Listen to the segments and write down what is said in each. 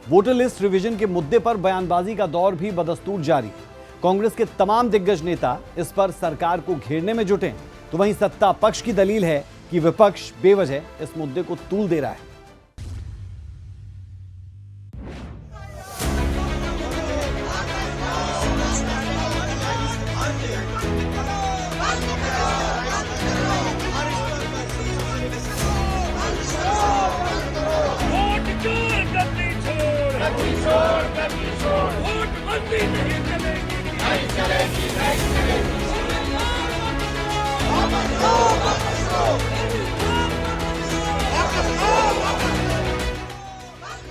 Voter list revision के मुद्दे पर बयानबाजी का दौर भी बदस्तूर जारी। कांग्रेस के तमाम दिग्गज नेता इस पर सरकार को घेरने में जुटे, तो वहीं सत्ता पक्ष की दलील है कि विपक्ष बेवजह इस मुद्दे को तूल दे रहा है।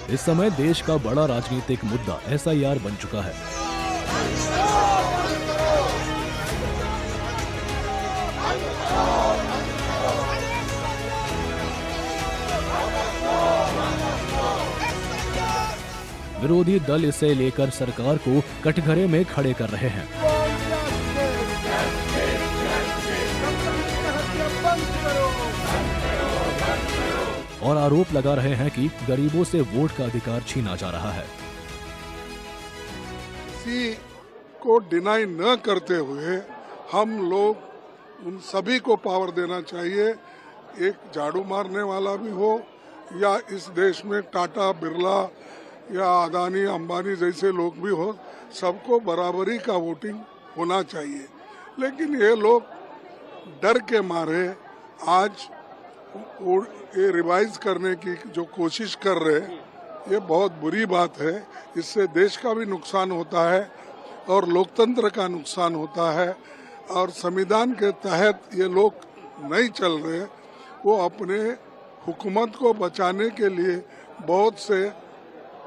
इस समय देश का बड़ा राजनीतिक मुद्दा SIR बन चुका है। विरोधी दल इसे लेकर सरकार को कटघरे में खड़े कर रहे हैं। और आरोप लगा रहे हैं कि गरीबों से वोट का अधिकार छीना जा रहा है। किसी को डिनाई न करते हुए हम लोग उन सभी को पावर देना चाहिए। एक झाड़ू मारने वाला भी हो या इस देश में टाटा, बिरला या अदानी, अंबानी जैसे लोग भी हो, सबको बराबरी का वोटिंग होना चाहिए। लेकिन ये लोग डर के मारे आज ये रिवाइज करने की जो कोशिश कर रहे हैं, ये बहुत बुरी बात है। इससे देश का भी नुकसान होता है और लोकतंत्र का नुकसान होता है। और संविधान के तहत ये लोग नहीं चल रहे, वो अपने हुकूमत को बचाने के लिए बहुत से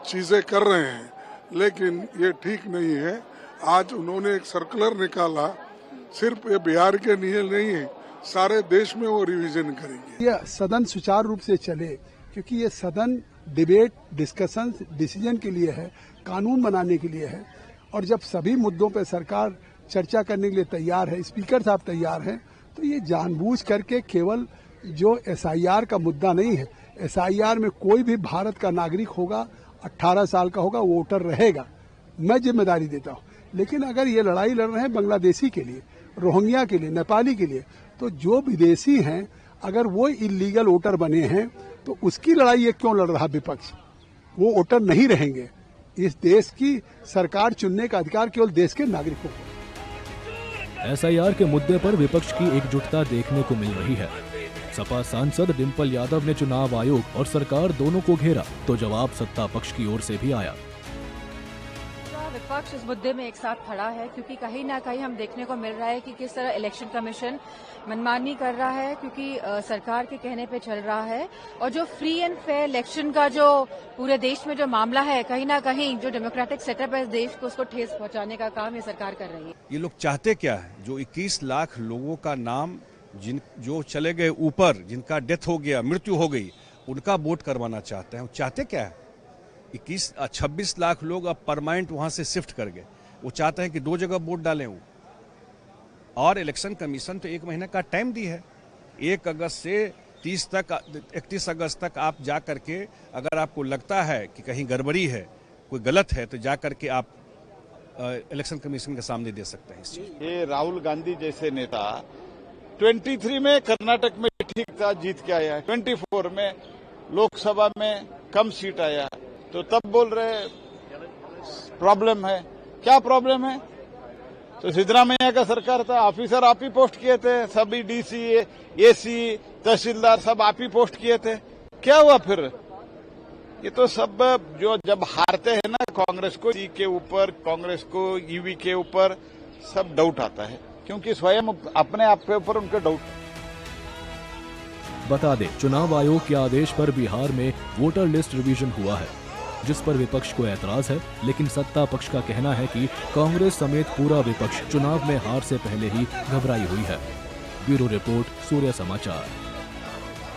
चीजें कर रहे हैं, लेकिन ये ठीक नहीं है। आज उन्होंने एक सर्कुलर निकाला, सिर्फ ये बिहार के लिए नहीं है, सारे देश में वो रिवीजन करेंगे। ये सदन सुचारू रूप से चले, क्योंकि ये सदन डिबेट, डिस्कशन, डिसीजन के लिए है, कानून बनाने के लिए है। और जब सभी मुद्दों पर सरकार चर्चा करने के लिए तैयार है, स्पीकर साहब तैयार हैं, तो ये जानबूझ करके केवल जो SIR का मुद्दा नहीं है, SIR में कोई भी भारत का नागरिक होगा, 18 साल का होगा, वोटर रहेगा, मैं जिम्मेदारी देता हूँ। लेकिन अगर ये लड़ाई लड़ रहे हैं बांग्लादेशी के लिए, रोहिंग्या के लिए, नेपाली के लिए, तो जो विदेशी हैं अगर वो इलीगल वोटर बने हैं तो उसकी लड़ाई ये क्यों लड़ रहा विपक्ष? वो वोटर नहीं रहेंगे। इस देश की सरकार चुनने का अधिकार केवल देश के नागरिकों को। SIR के मुद्दे पर विपक्ष की एकजुटता देखने को मिल रही है। सपा सांसद डिंपल यादव ने चुनाव आयोग और सरकार दोनों को घेरा, तो जवाब सत्ता पक्ष की ओर से भी आया। विपक्ष इस मुद्दे में एक साथ खड़ा है, क्योंकि कहीं ना कहीं हम देखने को मिल रहा है कि किस तरह इलेक्शन कमीशन मनमानी कर रहा है, क्योंकि सरकार के कहने पे चल रहा है। और जो फ्री एंड फेयर इलेक्शन का जो पूरे देश में जो मामला है, कहीं ना कहीं जो डेमोक्रेटिक सेटअप है इस देश को, उसको ठेस पहुंचाने का काम ये सरकार कर रही है। ये लोग चाहते क्या है? जो 21 लाख लोगों का नाम जो चले गए ऊपर, जिनका डेथ हो गया, मृत्यु हो गई, उनका वोट करवाना चाहते हैं। वो चाहते क्या है? 26 लाख लोग अब परमानेंट वहां से शिफ्ट कर गए। वो चाहते हैं कि 2 जगह वोट डालें वो। और इलेक्शन कमीशन तो 1 महीने का टाइम दी है, 1 अगस्त से 31 अगस्त तक आप जा करके, अगर आपको लगता है कि कहीं गड़बड़ी है, कोई गलत है, तो जा करके आप इलेक्शन कमीशन के सामने दे सकते हैं इस चीज। ये राहुल गांधी जैसे नेता 23 में कर्नाटक में ठीक था, जीत के आया, 24 में लोकसभा में कम सीट आया, तो तब बोल रहे प्रॉब्लम है। क्या प्रॉब्लम है? तो सिद्धरामैया का सरकार था, ऑफिसर आप ही पोस्ट किए थे, सभी DC, AC, तहसीलदार सब आप ही पोस्ट किए थे। क्या हुआ फिर? ये तो सब जो जब हारते हैं ना, कांग्रेस को सी के ऊपर, कांग्रेस को EV के ऊपर सब डाउट आता है, क्योंकि स्वयं अपने आप के ऊपर उनके डाउट। बता दें, चुनाव आयोग के आदेश पर बिहार में वोटर लिस्ट रिवीजन हुआ है, जिस पर विपक्ष को ऐतराज है। लेकिन सत्ता पक्ष का कहना है कि कांग्रेस समेत पूरा विपक्ष चुनाव में हार से पहले ही घबराई हुई है। ब्यूरो रिपोर्ट, सूर्य समाचार।